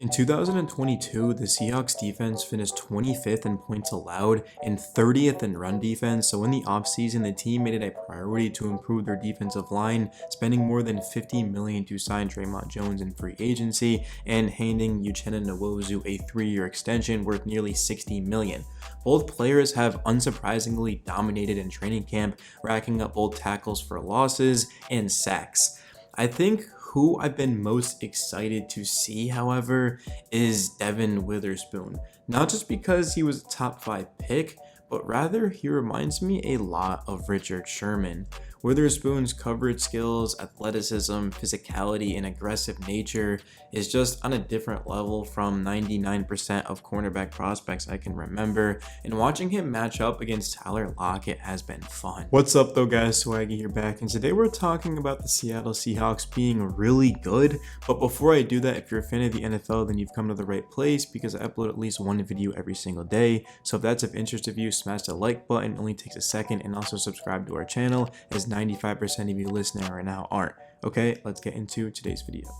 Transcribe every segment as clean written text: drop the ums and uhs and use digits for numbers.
In 2022, the Seahawks defense finished 25th in points allowed and 30th in run defense, so in the offseason, the team made it a priority to improve their defensive line, spending more than $50 million to sign Draymond Jones in free agency and handing Uchenna Nwosu a 3-year extension worth nearly $60 million. Both players have unsurprisingly dominated in training camp, racking up both tackles for losses and sacks. I think who I've been most excited to see, however, is Devin Witherspoon. Not just because he was a top 5 pick, but rather he reminds me a lot of Richard Sherman. Witherspoon's coverage skills, athleticism, physicality, and aggressive nature is just on a different level from 99% of cornerback prospects I can remember, and watching him match up against Tyler Lockett has been fun. What's up though guys, Swaggy here back, and today we're talking about the Seattle Seahawks being really good, but before I do that, if you're a fan of the NFL, then you've come to the right place because I upload at least one video every single day, so if that's of interest to you, smash the like button, it only takes a second, and also subscribe to our channel as 95% of you listening right now aren't. Okay, let's get into today's video.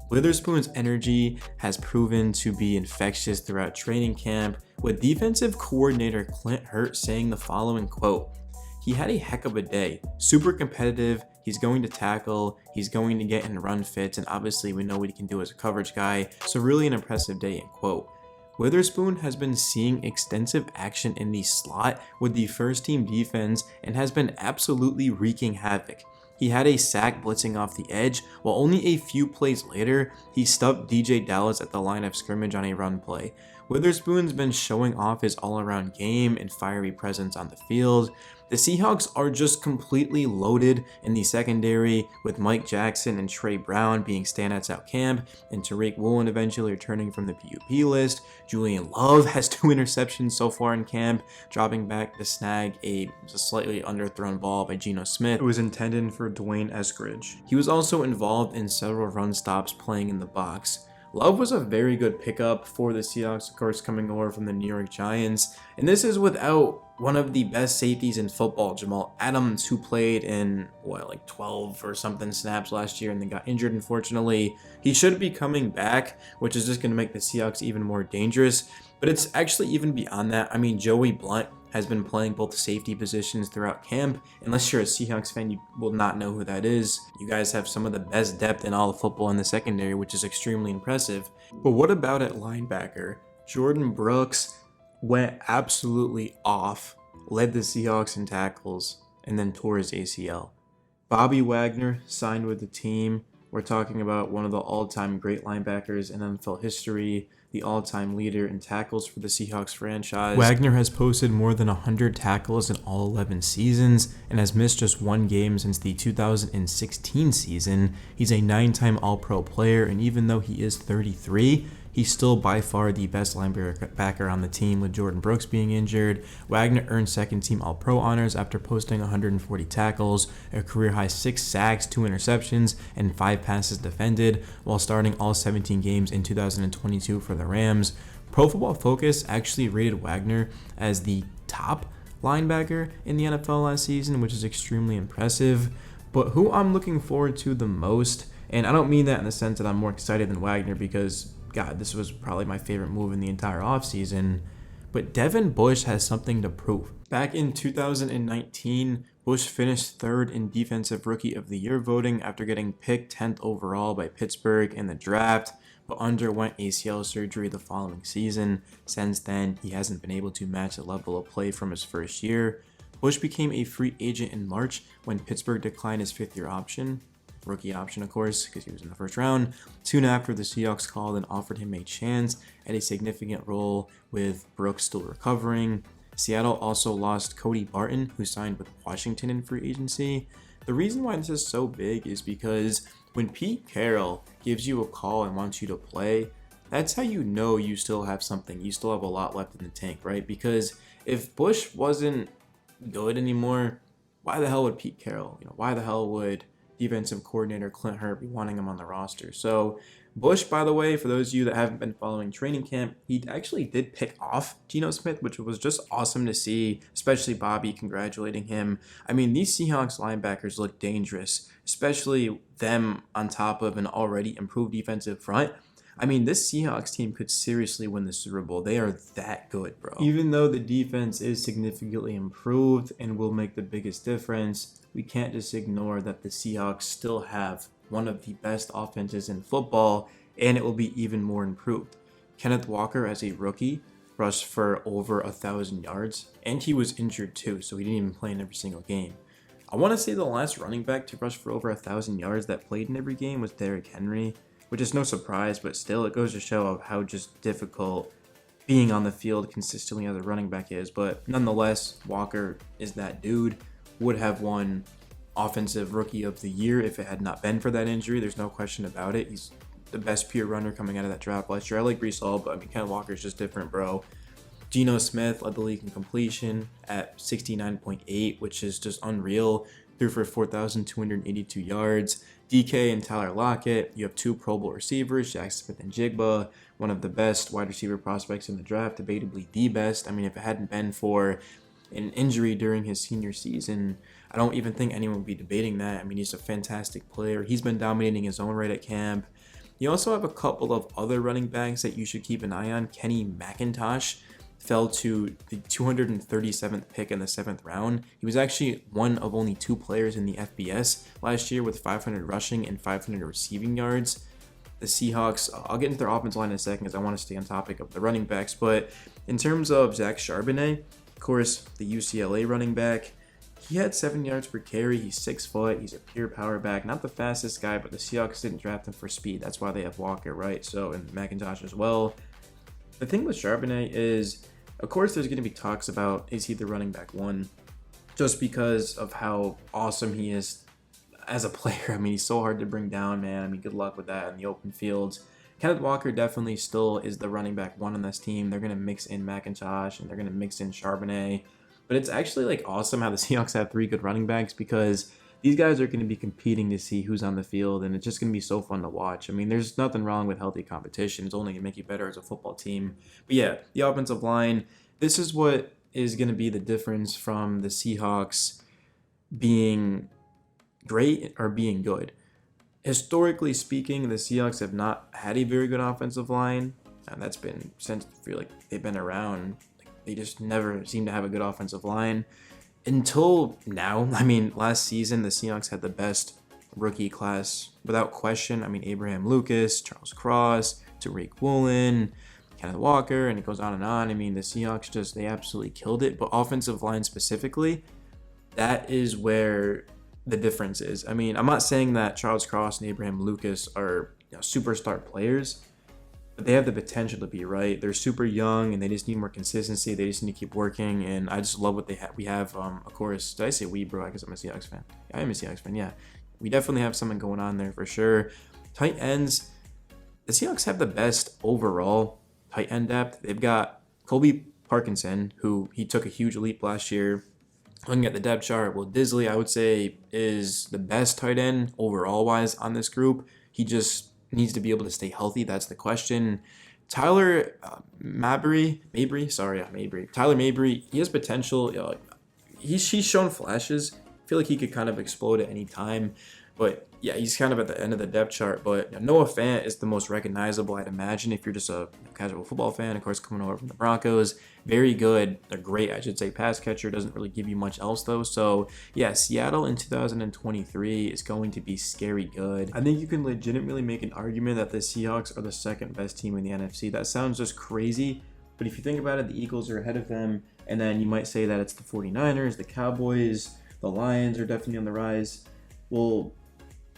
Witherspoon's energy has proven to be infectious throughout training camp, with defensive coordinator Clint Hurt saying the following quote: "He had a heck of a day, super competitive, he's going to tackle, he's going to get in run fits, and obviously we know what he can do as a coverage guy, so really an impressive day," end quote. Witherspoon has been seeing extensive action in the slot with the first team defense and has been absolutely wreaking havoc. He had a sack blitzing off the edge, while only a few plays later, he stuffed DJ Dallas at the line of scrimmage on a run play. Witherspoon's been showing off his all-around game and fiery presence on the field. The Seahawks are just completely loaded in the secondary, with Mike Jackson and Trey Brown being standouts out camp, and Tariq Woolen eventually returning from the PUP list. Julian Love has 2 interceptions so far in camp, dropping back to snag a slightly underthrown ball by Geno Smith. It was intended for Dwayne Eskridge. He was also involved in several run stops playing in the box. Love was a very good pickup for the Seahawks, of course, coming over from the New York Giants, and this is without one of the best safeties in football, Jamal Adams, who played in, like 12 or something snaps last year and then got injured, unfortunately. He should be coming back, which is just going to make the Seahawks even more dangerous, but it's actually even beyond that. I mean, Joey Blount has been playing both safety positions throughout camp. Unless you're a Seahawks fan, you will not know who that is. You guys have some of the best depth in all of football in the secondary, which is extremely impressive. But what about at linebacker? Jordan Brooks went absolutely off, led the Seahawks in tackles, and then tore his ACL. Bobby Wagner signed with the team. We're talking about one of the all-time great linebackers in NFL history, the all-time leader in tackles for the Seahawks franchise. Wagner has posted more than 100 tackles in all 11 seasons and has missed just 1 game since the 2016 season. He's a 9-time All-Pro player, and even though he is 33, he's still by far the best linebacker on the team, with Jordan Brooks being injured. Wagner earned second-team All-Pro honors after posting 140 tackles, a career-high 6 sacks, 2 interceptions, and 5 passes defended, while starting all 17 games in 2022 for the Rams. Pro Football Focus actually rated Wagner as the top linebacker in the NFL last season, which is extremely impressive. But who I'm looking forward to the most, and I don't mean that in the sense that I'm more excited than Wagner, because God, this was probably my favorite move in the entire offseason, but Devin Bush has something to prove. Back in 2019, Bush finished 3rd in Defensive Rookie of the Year voting after getting picked 10th overall by Pittsburgh in the draft, but underwent ACL surgery the following season. Since then, he hasn't been able to match the level of play from his first year. Bush became a free agent in March when Pittsburgh declined his 5th-year option. Rookie option, of course, because he was in the first round. Soon after, the Seahawks called and offered him a chance at a significant role, with Brooks still recovering. Seattle also lost Cody Barton, who signed with Washington in free agency. The reason why this is so big is because when Pete Carroll gives you a call and wants you to play, that's how you know you still have something. You still have a lot left in the tank, right? Because if Bush wasn't good anymore, why the hell would Pete Carroll? Why the hell would defensive coordinator Clint Hurt be wanting him on the roster? So Bush, by the way, for those of you that haven't been following training camp, he actually did pick off Geno Smith, which was just awesome to see, especially Bobby congratulating him. I mean, these Seahawks linebackers look dangerous, especially them on top of an already improved defensive front. I mean, this Seahawks team could seriously win the Super Bowl. They are that good, bro. Even though the defense is significantly improved and will make the biggest difference, we can't just ignore that the Seahawks still have one of the best offenses in football, and it will be even more improved. Kenneth Walker, as a rookie, rushed for over 1,000 yards, and he was injured too, so he didn't even play in every single game. I want to say the last running back to rush for over 1,000 yards that played in every game was Derrick Henry, which is no surprise, but still it goes to show of how just difficult being on the field consistently as a running back is. But nonetheless, Walker is that dude, would have won Offensive Rookie of the Year if it had not been for that injury. There's no question about it. He's the best pure runner coming out of that draft last year. I like Brees Hall, but I mean, Kenneth Walker's just different, bro. Geno Smith led the league in completion at 69.8, which is just unreal. Threw for 4,282 yards. DK and Tyler Lockett. You have two Pro Bowl receivers, Jack Smith and Jigba, one of the best wide receiver prospects in the draft, debatably the best. I mean, if it hadn't been for an injury during his senior season, I don't even think anyone would be debating that. I mean, he's a fantastic player. He's been dominating his own right at camp. You also have a couple of other running backs that you should keep an eye on. Kenny McIntosh fell to the 237th pick in the 7th round. He was actually one of only 2 players in the FBS last year with 500 rushing and 500 receiving yards. The Seahawks, I'll get into their offensive line in a second because I want to stay on topic of the running backs, but in terms of Zach Charbonnet, of course, the UCLA running back, he had 7 yards per carry. He's 6 foot. He's a pure power back. Not the fastest guy, but the Seahawks didn't draft him for speed. That's why they have Walker, right? So, and McIntosh as well. The thing with Charbonnet is, of course, there's going to be talks about, is he the running back one? Just because of how awesome he is as a player. I mean, he's so hard to bring down, man. I mean, good luck with that in the open fields. Kenneth Walker definitely still is the running back one on this team. They're going to mix in McIntosh and they're going to mix in Charbonnet. But it's actually like awesome how the Seahawks have 3 good running backs because these guys are going to be competing to see who's on the field, and it's just going to be so fun to watch. I mean, there's nothing wrong with healthy competition. It's only going to make you better as a football team. But yeah, the offensive line, this is what is going to be the difference from the Seahawks being great or being good. Historically speaking, the Seahawks have not had a very good offensive line, and that's been since I feel like they've been around. They just never seem to have a good offensive line until now. I mean, last season, the Seahawks had the best rookie class without question. I mean, Abraham Lucas, Charles Cross, Tariq Woolen, Kenneth Walker, and it goes on and on. I mean, the Seahawks just, they absolutely killed it. But offensive line specifically, that is where the difference is. I mean, I'm not saying that Charles Cross and Abraham Lucas are superstar players, but they have the potential to be, right? They're super young and they just need more consistency. They just need to keep working, and I just love what they have. We have, of course, did I say we, bro? I guess I'm a Seahawks fan. Yeah, I am a Seahawks fan, yeah. We definitely have something going on there for sure. Tight ends, the Seahawks have the best overall tight end depth. They've got Colby Parkinson, who he took a huge leap last year. Looking at the depth chart, Will Disley, I would say, is the best tight end overall-wise on this group. He just needs to be able to stay healthy. That's the question. Tyler Mabry. Tyler Mabry, he has potential. He's shown flashes. I feel like he could kind of explode at any time. But yeah, he's kind of at the end of the depth chart. But Noah Fant is the most recognizable, I'd imagine, if you're just a casual football fan. Of course, coming over from the Broncos. Very good. They're great, I should say. Pass catcher, doesn't really give you much else, though. So yeah, Seattle in 2023 is going to be scary good. I think you can legitimately make an argument that the Seahawks are the second best team in the NFC. That sounds just crazy. But if you think about it, the Eagles are ahead of them. And then you might say that it's the 49ers, the Cowboys, the Lions are definitely on the rise. Well,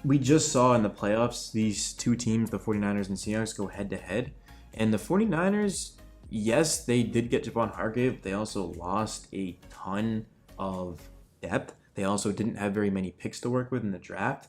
we just saw in the playoffs these two teams, the 49ers and Seahawks, go head-to-head. And the 49ers, yes, they did get Javon Hargrave, but they also lost a ton of depth. They also didn't have very many picks to work with in the draft.